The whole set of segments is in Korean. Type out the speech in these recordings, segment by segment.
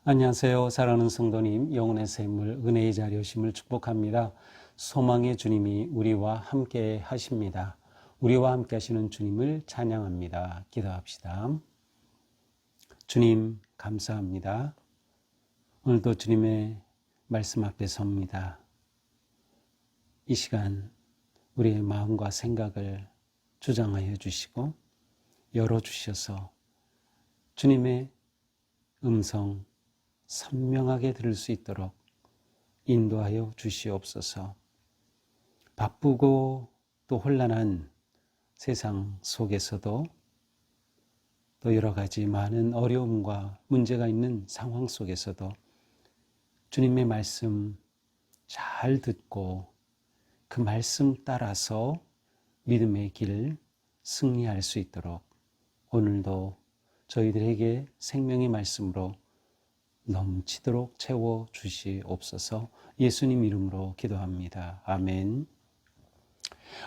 안녕하세요. 사랑하는 성도님, 영혼의 샘물, 은혜의 자리 오심을 축복합니다. 소망의 주님이 우리와 함께 하십니다. 우리와 함께 하시는 주님을 찬양합니다. 기도합시다. 주님, 감사합니다. 오늘도 주님의 말씀 앞에 섭니다. 이 시간 우리의 마음과 생각을 주장하여 주시고 열어주셔서 주님의 음성 선명하게 들을 수 있도록 인도하여 주시옵소서. 바쁘고 또 혼란한 세상 속에서도 또 여러 가지 많은 어려움과 문제가 있는 상황 속에서도 주님의 말씀 잘 듣고 그 말씀 따라서 믿음의 길 승리할 수 있도록 오늘도 저희들에게 생명의 말씀으로 넘치도록 채워주시옵소서. 예수님 이름으로 기도합니다. 아멘.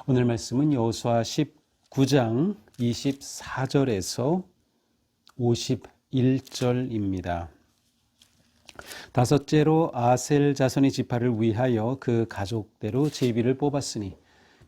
오늘 말씀은 여호수아 19장 24절에서 51절입니다. 다섯째로 아셀 자손의 지파를 위하여 그 가족대로 제비를 뽑았으니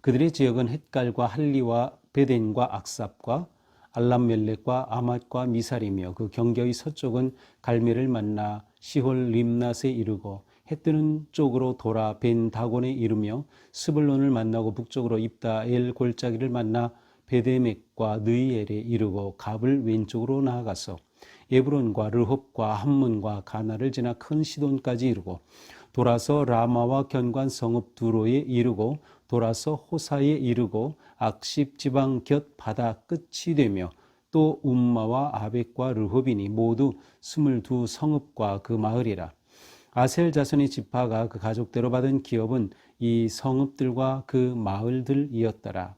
그들의 지역은 헷갈과 할리와 베덴과 악삽과 알람멜렉과 아맛과 미살이며 그 경계의 서쪽은 갈멜을 만나 시홀 림낫에 이르고 해 뜨는 쪽으로 돌아 벤 다곤에 이르며 스불론을 만나고 북쪽으로 입다엘 골짜기를 만나 베데멕과 느이엘에 이르고 갑을 왼쪽으로 나아가서 에브론과 르홉과 함문과 가나를 지나 큰 시돈까지 이르고 돌아서 라마와 견관 성읍 두로에 이르고 돌아서 호사에 이르고 악십 지방 곁 바다 끝이 되며 또 움마와 아벡과 르홉이니 모두 22 성읍과 그 마을이라. 아셀 자손의 지파가 그 가족대로 받은 기업은 이 성읍들과 그 마을들이었더라.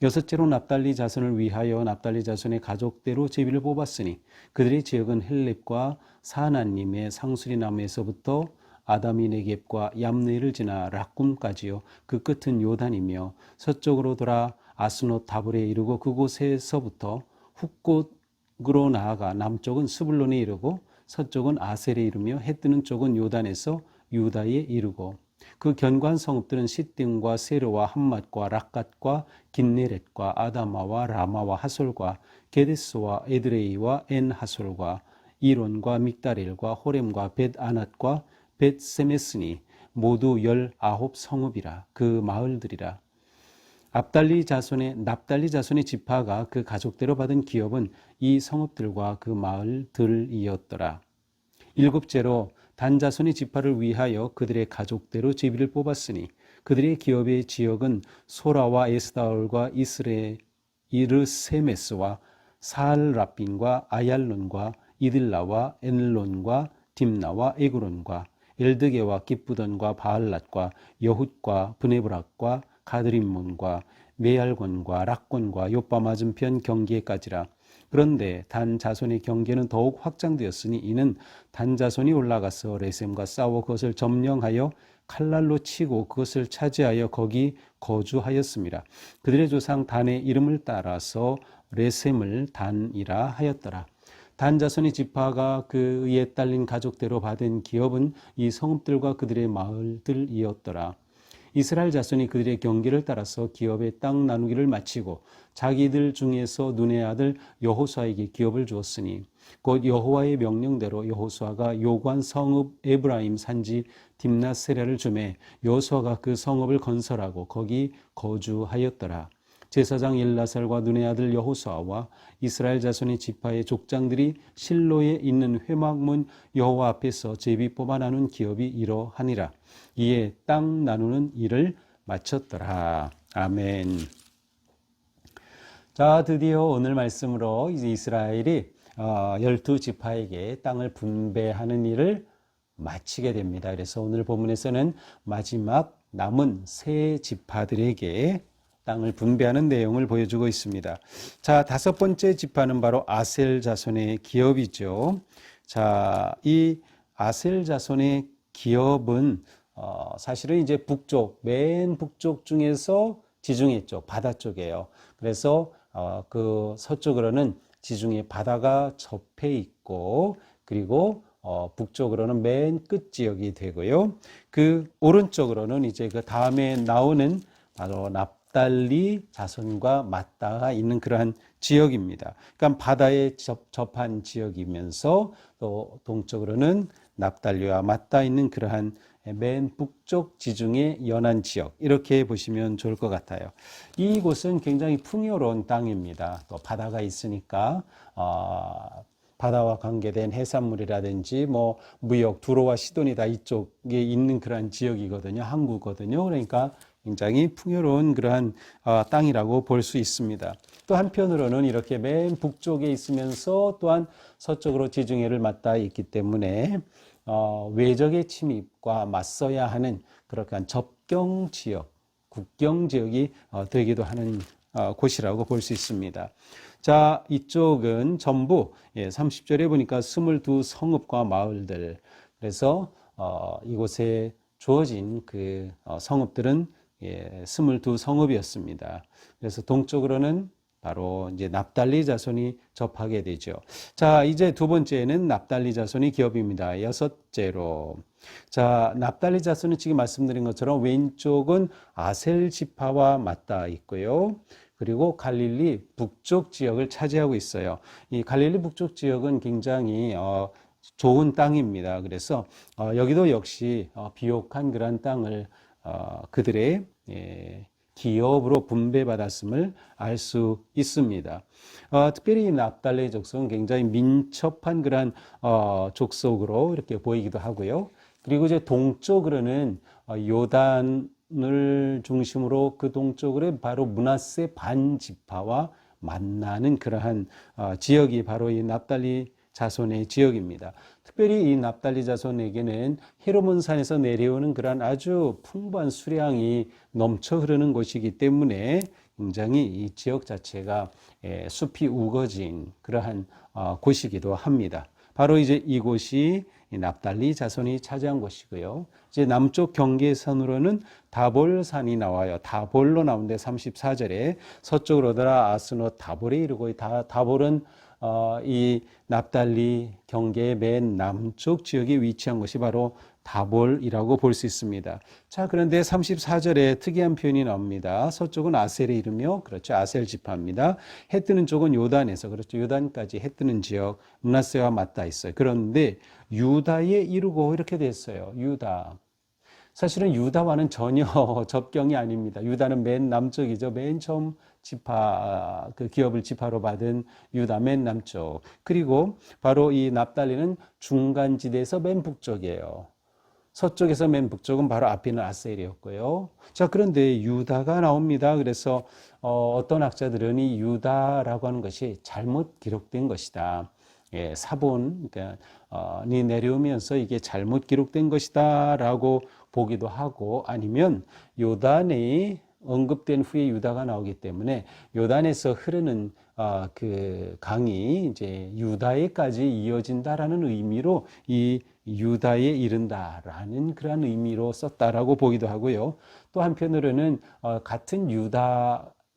여섯째로 납달리 자손을 위하여 납달리 자손의 가족대로 제비를 뽑았으니 그들의 지역은 헬렙과 사나님의 상수리 나무에서부터 아다미 네겝과 얌네를 지나 락꿈까지요. 그 끝은 요단이며 서쪽으로 돌아 아스노 다불에 이르고 그곳에서부터 훗곳으로 나아가 남쪽은 스불론에 이르고 서쪽은 아셀에 이르며 해 뜨는 쪽은 요단에서 유다에 이르고 그 견관 성읍들은 시딤과 세르와 함맛과 락갓과 긴네렛과 아다마와 라마와 하솔과 게데스와 에드레이와 엔하솔과 이론과 믹다렐과 호렘과 벳아낫과 벳세메스니 모두 19 성읍이라. 그 마을들이라. 납달리 자손의 지파가 그 가족대로 받은 기업은 이 성읍들과 그 마을들이었더라. 일곱째로 단 자손의 지파를 위하여 그들의 가족대로 제비를 뽑았으니 그들의 기업의 지역은 소라와 에스다올과 이르세메스와 사알라빈과 아얄론과 이들라와 엔론과 딥나와 에그론과 엘드게와 기쁘던과 바알랏과 여훗과 브네브락과 가드림몬과 메알곤과 락곤과 요빠 맞은편 경계까지라. 그런데 단 자손의 경계는 더욱 확장되었으니 이는 단 자손이 올라가서 레셈과 싸워 그것을 점령하여 칼날로 치고 그것을 차지하여 거기 거주하였습니다. 그들의 조상 단의 이름을 따라서 레셈을 단이라 하였더라. 단 자손의 지파가 그에 딸린 가족대로 받은 기업은 이 성읍들과 그들의 마을들이었더라. 이스라엘 자손이 그들의 경계를 따라서 기업의 땅 나누기를 마치고 자기들 중에서 눈의 아들 여호수아에게 기업을 주었으니 곧 여호와의 명령대로 여호수아가 요관 성읍 에브라임 산지 딥나세라를 주매 여호수아가 그 성읍을 건설하고 거기 거주하였더라. 제사장 엘라살과 눈의 아들 여호수아와 이스라엘 자손의 지파의 족장들이 실로에 있는 회막문 여호와 앞에서 제비 뽑아 나눈 기업이 이러하니라. 이에 땅 나누는 일을 마쳤더라. 아멘. 자, 드디어 오늘 말씀으로 이제 이스라엘이 12지파에게 땅을 분배하는 일을 마치게 됩니다. 그래서 오늘 본문에서는 마지막 남은 세 지파들에게 땅을 분배하는 내용을 보여주고 있습니다. 자, 다섯 번째 지파는 바로 아셀 자손의 기업이죠. 자, 이 아셀 자손의 기업은 사실은 이제 북쪽, 맨 북쪽 중에서 지중해 쪽, 바다 쪽이에요. 그래서 그 서쪽으로는 지중해 바다가 접해 있고, 그리고 북쪽으로는 맨 끝 지역이 되고요. 그 오른쪽으로는 이제 그 다음에 나오는 바로 납달리 자손과 맞닿아 있는 그러한 지역입니다. 그러니까 바다에 접한 지역이면서 또 동쪽으로는 납달리와 맞닿아 있는 그러한 맨 북쪽 지중해 연안 지역, 이렇게 보시면 좋을 것 같아요. 이곳은 굉장히 풍요로운 땅입니다. 또 바다가 있으니까 바다와 관계된 해산물이라든지 뭐 무역, 두로와 시돈이 다 이쪽에 있는 그러한 지역이거든요. 항구거든요. 그러니까 굉장히 풍요로운 그러한 땅이라고 볼 수 있습니다. 또 한편으로는 이렇게 맨 북쪽에 있으면서 또한 서쪽으로 지중해를 맞닿아 있기 때문에 외적의 침입과 맞서야 하는 그런 접경 지역, 국경 지역이 되기도 하는 곳이라고 볼 수 있습니다. 자, 이쪽은 전부 30절에 보니까 22 성읍과 마을들. 그래서 이곳에 주어진 그 성읍들은 22 성읍이었습니다. 그래서 동쪽으로는 바로 이제 납달리 자손이 접하게 되죠. 자, 이제 두 번째는 납달리 자손의 기업입니다. 여섯째로. 자, 납달리 자손은 지금 말씀드린 것처럼 왼쪽은 아셀 지파와 맞닿아 있고요. 그리고 갈릴리 북쪽 지역을 차지하고 있어요. 이 갈릴리 북쪽 지역은 굉장히 좋은 땅입니다. 그래서 여기도 역시 비옥한 그런 땅을 그들의 기업으로 분배받았음을 알 수 있습니다. 특별히 이 납달리 족속은 굉장히 민첩한 그런 족속으로 이렇게 보이기도 하고요. 그리고 이제 동쪽으로는 요단을 중심으로 그 동쪽으로 바로 므낫세 반지파와 만나는 그러한 지역이 바로 이 납달리 자손의 지역입니다. 특별히 이 납달리 자손에게는 헤르몬 산에서 내려오는 그러한 아주 풍부한 수량이 넘쳐 흐르는 곳이기 때문에 굉장히 이 지역 자체가 숲이 우거진 그러한 곳이기도 합니다. 바로 이제 이곳이 납달리 자손이 차지한 곳이고요. 이제 남쪽 경계선으로는 다볼산이 나와요. 다볼로 나오는데 34절에 서쪽으로 돌아 아스노 다볼에 이르고 다볼은 이 납달리 경계의 맨 남쪽 지역에 위치한 것이 바로 다볼이라고 볼 수 있습니다. 자, 그런데 34절에 특이한 표현이 나옵니다. 서쪽은 아셀에 이르며, 그렇죠. 아셀 지파입니다. 해 뜨는 쪽은 요단에서, 그렇죠. 요단까지 해 뜨는 지역, 므낫세와 맞닿아 있어요. 그런데 유다에 이르고 이렇게 됐어요. 유다. 사실은 유다와는 전혀 접경이 아닙니다. 유다는 맨 남쪽이죠. 맨 처음 지파, 그 기업을 지파로 받은 유다 맨 남쪽. 그리고 바로 이 납달리는 중간지대에서 맨 북쪽이에요. 서쪽에서 맨 북쪽은 바로 앞에는 아셀이었고요. 자, 그런데 유다가 나옵니다. 그래서 어떤 학자들은 이 유다라고 하는 것이 잘못 기록된 것이다. 사본이 내려오면서 이게 잘못 기록된 것이다라고 보기도 하고, 아니면 요단이 언급된 후에 유다가 나오기 때문에 요단에서 흐르는 그 강이 이제 유다에까지 이어진다라는 의미로 이 유다에 이른다라는 그러한 의미로 썼다라고 보기도 하고요. 또 한편으로는 같은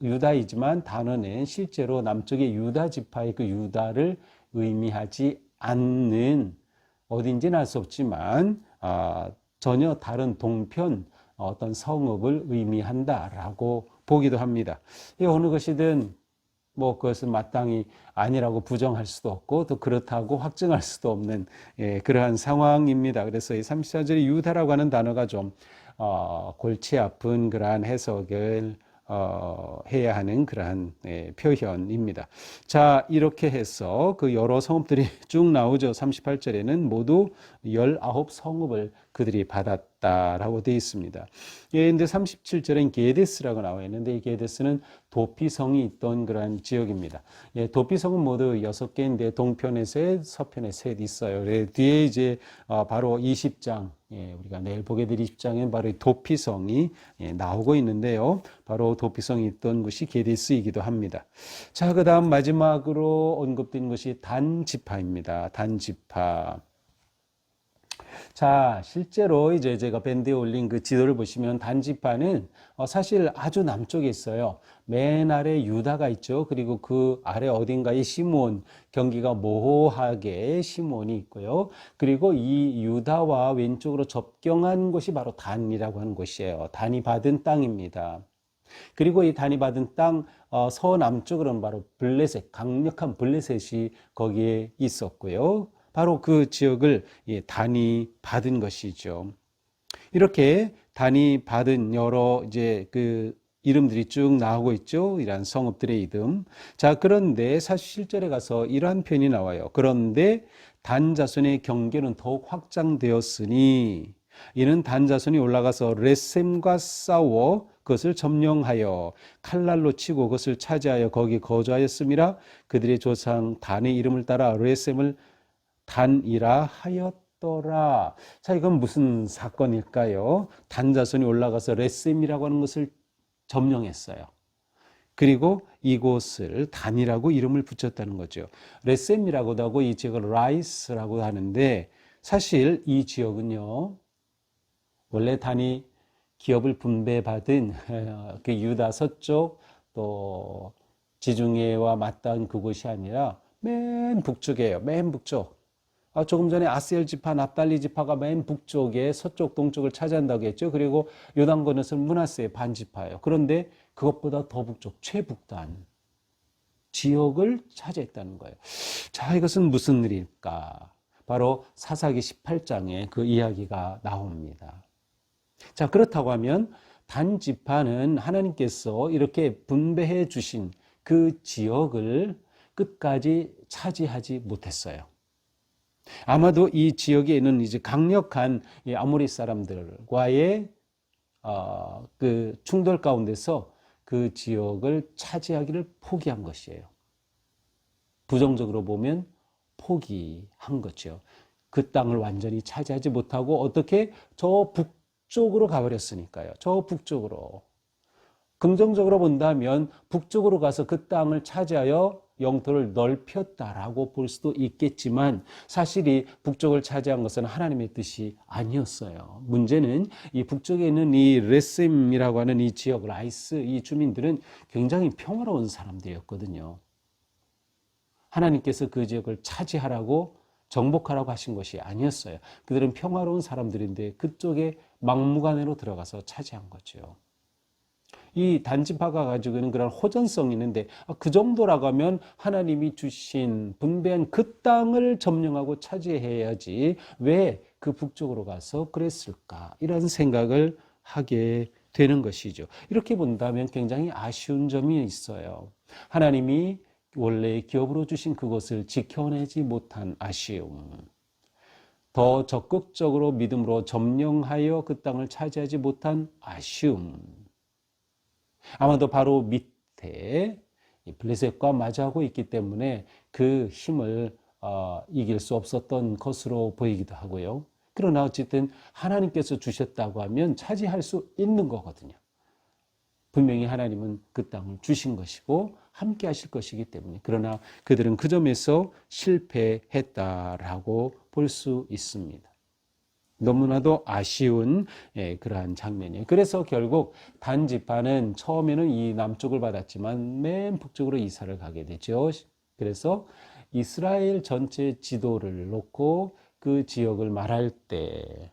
유다이지만 단어는 실제로 남쪽의 유다 지파의 그 유다를 의미하지 않는, 어딘지는 알 수 없지만 전혀 다른 동편 어떤 성읍을 의미한다라고 보기도 합니다. 이 어느 것이든 뭐 그것은 마땅히 아니라고 부정할 수도 없고 또 그렇다고 확증할 수도 없는 그러한 상황입니다. 그래서 이 34절에 유다라고 하는 단어가 좀 골치 아픈 그러한 해석을 해야 하는 그러한 표현입니다. 자, 이렇게 해서 그 여러 성읍들이 쭉 나오죠. 38절에는 모두 19성읍을 그들이 받았다라고 되어 있습니다. 근데 37절엔 게데스라고 나와 있는데 이 게데스는 도피성이 있던 그러한 지역입니다. 도피성은 모두 6개인데 동편에 셋, 서편에 셋 있어요. 뒤에 이제 바로 20장, 우리가 내일 보게 될 20장엔 바로 이 도피성이 나오고 있는데요. 바로 도피성이 있던 곳이 게데스이기도 합니다. 자, 그 다음 마지막으로 언급된 것이 단지파입니다. 단지파. 자, 실제로 이제 제가 밴드에 올린 그 지도를 보시면 단지파는 사실 아주 남쪽에 있어요. 맨 아래 유다가 있죠. 그리고 그 아래 어딘가에 시몬, 경기가 모호하게 시몬이 있고요. 그리고 이 유다와 왼쪽으로 접경한 곳이 바로 단이라고 하는 곳이에요. 단이 받은 땅입니다. 그리고 이 단이 받은 땅 서남쪽으로는 바로 블레셋, 강력한 블레셋이 거기에 있었고요. 바로 그 지역을 단이 받은 것이죠. 이렇게 단이 받은 여러 이제 그 이름들이 쭉 나오고 있죠. 이러한 성읍들의 이름. 자, 그런데 사실 실절에 가서 이러한 표현이 나와요. 그런데 단 자손의 경계는 더욱 확장되었으니 이는 단 자손이 올라가서 레셈과 싸워 그것을 점령하여 칼날로 치고 그것을 차지하여 거기 거주하였음이라. 그들의 조상 단의 이름을 따라 레셈을 단이라 하였더라. 자, 이건 무슨 사건일까요? 단 자손이 올라가서 레셈이라고 하는 것을 점령했어요. 그리고 이곳을 단이라고 이름을 붙였다는 거죠. 레셈이라고도 하고 이 지역을 라이스라고 하는데, 사실 이 지역은요, 원래 단이 기업을 분배받은 그 유다 서쪽 또 지중해와 맞닿은 그곳이 아니라 맨 북쪽이에요. 맨 북쪽. 조금 전에 아셀 지파, 납달리 지파가 맨 북쪽에 서쪽, 동쪽을 차지한다고 했죠. 그리고 요단 건너서는 므낫세의 반지파예요. 그런데 그것보다 더 북쪽, 최북단 지역을 차지했다는 거예요. 자, 이것은 무슨 일일까? 바로 사사기 18장에 그 이야기가 나옵니다. 자, 그렇다고 하면 단 지파는 하나님께서 이렇게 분배해 주신 그 지역을 끝까지 차지하지 못했어요. 아마도 이 지역에 있는 이제 강력한 아모리 사람들과의 그 충돌 가운데서 그 지역을 차지하기를 포기한 것이에요. 부정적으로 보면 포기한 거죠. 그 땅을 완전히 차지하지 못하고 어떻게 저 북쪽으로 가버렸으니까요. 저 북쪽으로. 긍정적으로 본다면 북쪽으로 가서 그 땅을 차지하여 영토를 넓혔다라고 볼 수도 있겠지만 사실 이 북쪽을 차지한 것은 하나님의 뜻이 아니었어요. 문제는 이 북쪽에 있는 이 레셈이라고 하는 이 지역 라이스 이 주민들은 굉장히 평화로운 사람들이었거든요. 하나님께서 그 지역을 차지하라고 정복하라고 하신 것이 아니었어요. 그들은 평화로운 사람들인데 그쪽에 막무가내로 들어가서 차지한 거죠. 이 단지파가 가지고 있는 그런 호전성이 있는데 그 정도라고 하면 하나님이 주신 분배한 그 땅을 점령하고 차지해야지 왜 그 북쪽으로 가서 그랬을까? 이런 생각을 하게 되는 것이죠. 이렇게 본다면 굉장히 아쉬운 점이 있어요. 하나님이 원래 기업으로 주신 그것을 지켜내지 못한 아쉬움. 더 적극적으로 믿음으로 점령하여 그 땅을 차지하지 못한 아쉬움. 아마도 바로 밑에 블레셋과 마주하고 있기 때문에 그 힘을 이길 수 없었던 것으로 보이기도 하고요. 그러나 어쨌든 하나님께서 주셨다고 하면 차지할 수 있는 거거든요. 분명히 하나님은 그 땅을 주신 것이고 함께 하실 것이기 때문에. 그러나 그들은 그 점에서 실패했다라고 볼 수 있습니다. 너무나도 아쉬운 그러한 장면이에요. 그래서 결국 단 지파는 처음에는 이 남쪽을 받았지만 맨 북쪽으로 이사를 가게 되죠. 그래서 이스라엘 전체 지도를 놓고 그 지역을 말할 때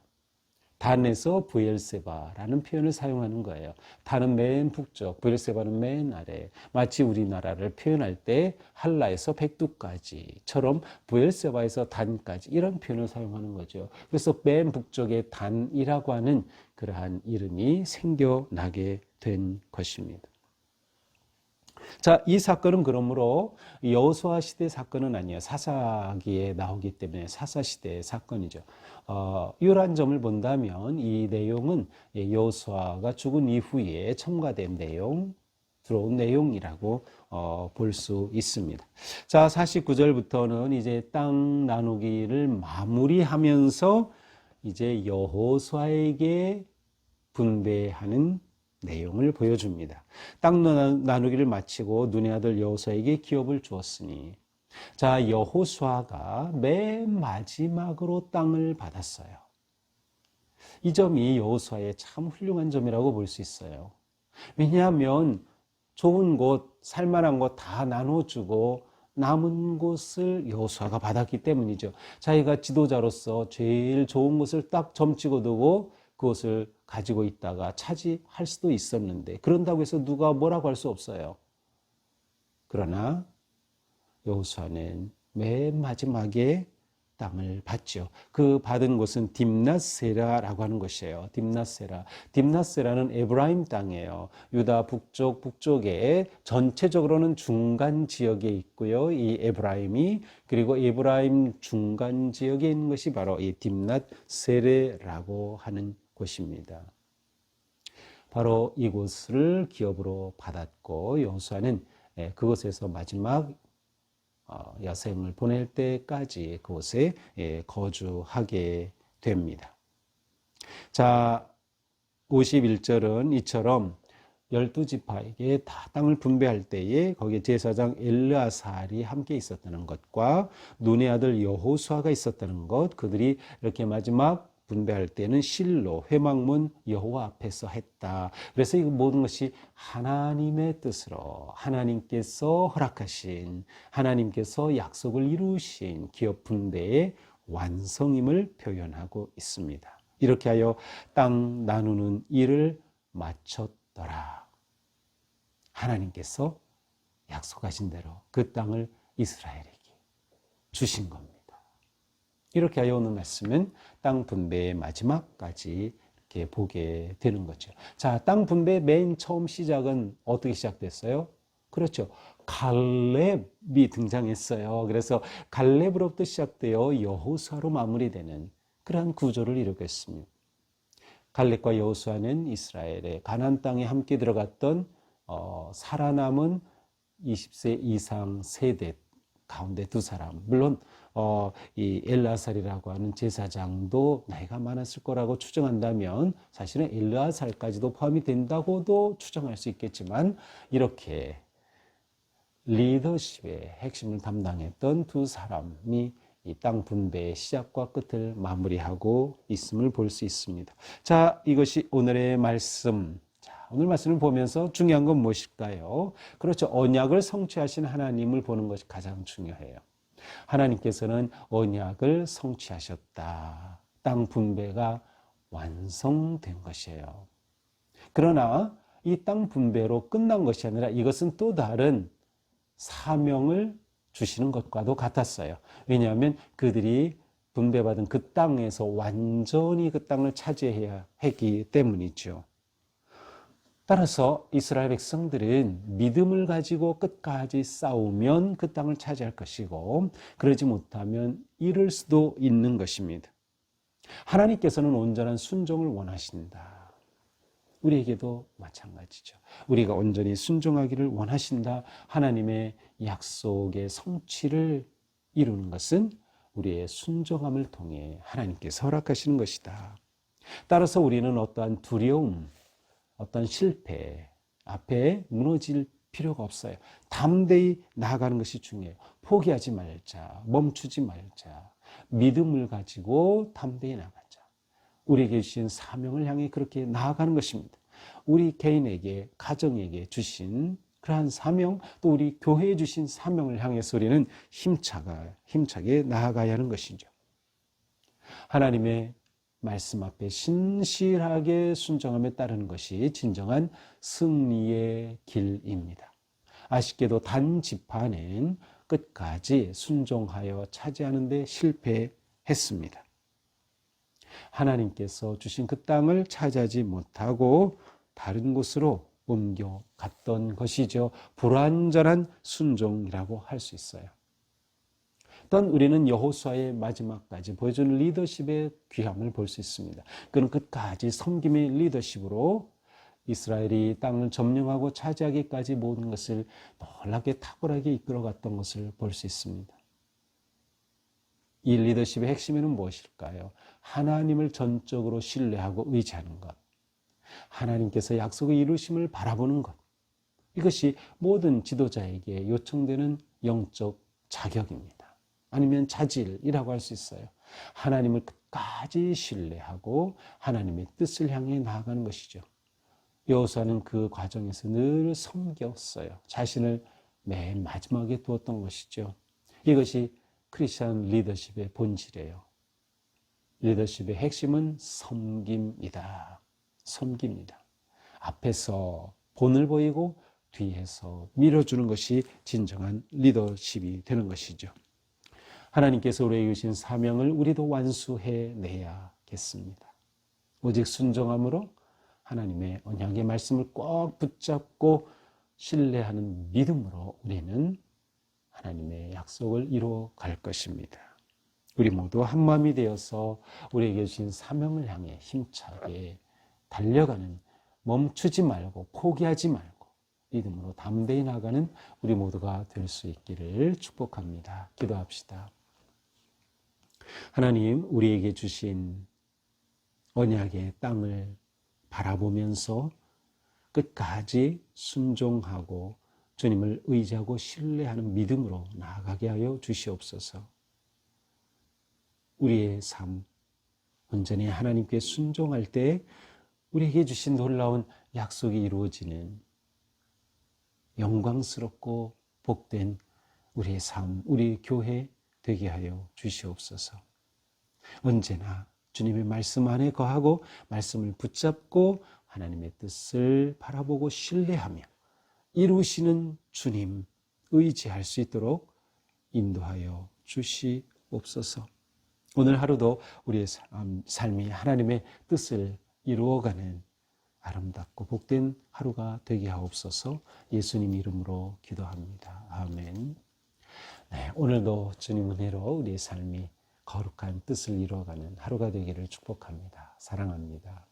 단에서 브엘세바라는 표현을 사용하는 거예요. 단은 맨 북쪽, 브엘세바는 맨 아래. 마치 우리나라를 표현할 때 한라에서 백두까지처럼 브엘세바에서 단까지 이런 표현을 사용하는 거죠. 그래서 맨 북쪽에 단이라고 하는 그러한 이름이 생겨나게 된 것입니다. 자, 이 사건은 그러므로 여호수아 시대 사건은 아니에요. 사사기에 나오기 때문에 사사시대의 사건이죠. 이러한 점을 본다면 이 내용은 여호수아가 죽은 이후에 첨가된 내용, 들어온 내용이라고 볼 수 있습니다. 자, 49절부터는 이제 땅 나누기를 마무리하면서 이제 여호수아에게 분배하는 내용을 보여줍니다. 땅 나누기를 마치고 눈의 아들 여호수아에게 기업을 주었으니, 자, 여호수아가 맨 마지막으로 땅을 받았어요. 이 점이 여호수아의 참 훌륭한 점이라고 볼 수 있어요. 왜냐하면 좋은 곳, 살만한 곳 다 나눠주고 남은 곳을 여호수아가 받았기 때문이죠. 자기가 지도자로서 제일 좋은 곳을 딱 점치고 두고 그것을 가지고 있다가 차지할 수도 있었는데, 그런다고 해서 누가 뭐라고 할 수 없어요. 그러나 여호수아는 맨 마지막에 땅을 받죠. 그 받은 곳은 딥낫세라라고 하는 곳이에요. 딥낫세라. 딥낫세라는 에브라임 땅이에요. 유다 북쪽에 전체적으로는 중간 지역에 있고요. 이 에브라임이, 그리고 에브라임 중간 지역에 있는 것이 바로 이 딥낫세레라고 하는 곳입니다. 바로 이곳을 기업으로 받았고 여호수아는 그곳에서 마지막 야생을 보낼 때까지 그곳에 거주하게 됩니다. 자, 51절은 이처럼 12지파에게 다 땅을 분배할 때에 거기에 제사장 엘르아살이 함께 있었다는 것과 눈의 아들 여호수아가 있었다는 것, 그들이 이렇게 마지막 분배할 때는 실로 회막문 여호와 앞에서 했다. 그래서 이 모든 것이 하나님의 뜻으로, 하나님께서 허락하신, 하나님께서 약속을 이루신 기업 분배의 완성임을 표현하고 있습니다. 이렇게 하여 땅 나누는 일을 마쳤더라. 하나님께서 약속하신 대로 그 땅을 이스라엘에게 주신 겁니다. 이렇게 하여 오늘 말씀은 땅 분배의 마지막까지 이렇게 보게 되는 거죠. 자, 땅 분배의 맨 처음 시작은 어떻게 시작됐어요? 그렇죠. 갈렙이 등장했어요. 그래서 갈렙으로부터 시작되어 여호수아로 마무리되는 그러한 구조를 이루고 있습니다. 갈렙과 여호수아는 이스라엘의 가나안 땅에 함께 들어갔던 살아남은 20세 이상 세대 가운데 두 사람, 물론 이 엘르아살이라고 하는 제사장도 나이가 많았을 거라고 추정한다면 사실은 엘르아살까지도 포함이 된다고도 추정할 수 있겠지만, 이렇게 리더십의 핵심을 담당했던 두 사람이 이 땅 분배의 시작과 끝을 마무리하고 있음을 볼 수 있습니다. 자, 이것이 오늘의 말씀. 오늘 말씀을 보면서 중요한 건 무엇일까요? 그렇죠. 언약을 성취하신 하나님을 보는 것이 가장 중요해요. 하나님께서는 언약을 성취하셨다. 땅 분배가 완성된 것이에요. 그러나 이 땅 분배로 끝난 것이 아니라 이것은 또 다른 사명을 주시는 것과도 같았어요. 왜냐하면 그들이 분배받은 그 땅에서 완전히 그 땅을 차지해야 했기 때문이죠. 따라서 이스라엘 백성들은 믿음을 가지고 끝까지 싸우면 그 땅을 차지할 것이고, 그러지 못하면 잃을 수도 있는 것입니다. 하나님께서는 온전한 순종을 원하신다. 우리에게도 마찬가지죠. 우리가 온전히 순종하기를 원하신다. 하나님의 약속의 성취를 이루는 것은 우리의 순종함을 통해 하나님께서 허락하시는 것이다. 따라서 우리는 어떠한 두려움, 어떤 실패 앞에 무너질 필요가 없어요. 담대히 나아가는 것이 중요해요. 포기하지 말자, 멈추지 말자, 믿음을 가지고 담대히 나가자. 우리에게 주신 사명을 향해 그렇게 나아가는 것입니다. 우리 개인에게, 가정에게 주신 그러한 사명, 또 우리 교회에 주신 사명을 향해서 우리는 힘차게 나아가야 하는 것이죠. 하나님의 말씀 앞에 신실하게 순종함에 따르는 것이 진정한 승리의 길입니다. 아쉽게도 단 지파는 끝까지 순종하여 차지하는 데 실패했습니다. 하나님께서 주신 그 땅을 차지하지 못하고 다른 곳으로 옮겨갔던 것이죠. 불완전한 순종이라고 할 수 있어요. 또한 우리는 여호수아의 마지막까지 보여주는 리더십의 귀함을 볼 수 있습니다. 그는 끝까지 섬김의 리더십으로 이스라엘이 땅을 점령하고 차지하기까지 모든 것을 놀랍게 탁월하게 이끌어갔던 것을 볼 수 있습니다. 이 리더십의 핵심에는 무엇일까요? 하나님을 전적으로 신뢰하고 의지하는 것, 하나님께서 약속의 이루심을 바라보는 것, 이것이 모든 지도자에게 요청되는 영적 자격입니다. 아니면 자질이라고 할 수 있어요. 하나님을 끝까지 신뢰하고 하나님의 뜻을 향해 나아가는 것이죠. 여호수아는 그 과정에서 늘 섬겼어요. 자신을 맨 마지막에 두었던 것이죠. 이것이 크리스천 리더십의 본질이에요. 리더십의 핵심은 섬김이다. 섬깁니다. 앞에서 본을 보이고 뒤에서 밀어주는 것이 진정한 리더십이 되는 것이죠. 하나님께서 우리에게 주신 사명을 우리도 완수해내야겠습니다. 오직 순종함으로 하나님의 언약의 말씀을 꼭 붙잡고 신뢰하는 믿음으로 우리는 하나님의 약속을 이루어 갈 것입니다. 우리 모두 한마음이 되어서 우리에게 주신 사명을 향해 힘차게 달려가는, 멈추지 말고 포기하지 말고 믿음으로 담대히 나가는 우리 모두가 될 수 있기를 축복합니다. 기도합시다. 하나님, 우리에게 주신 언약의 땅을 바라보면서 끝까지 순종하고 주님을 의지하고 신뢰하는 믿음으로 나아가게 하여 주시옵소서. 우리의 삶, 온전히 하나님께 순종할 때 우리에게 주신 놀라운 약속이 이루어지는 영광스럽고 복된 우리의 삶, 우리 교회 되게 하여 주시옵소서. 언제나 주님의 말씀 안에 거하고 말씀을 붙잡고 하나님의 뜻을 바라보고 신뢰하며 이루시는 주님 의지할 수 있도록 인도하여 주시옵소서. 오늘 하루도 우리의 삶이 하나님의 뜻을 이루어가는 아름답고 복된 하루가 되게 하옵소서. 예수님 이름으로 기도합니다. 아멘. 네, 오늘도 주님 은혜로 우리의 삶이 거룩한 뜻을 이루어가는 하루가 되기를 축복합니다. 사랑합니다.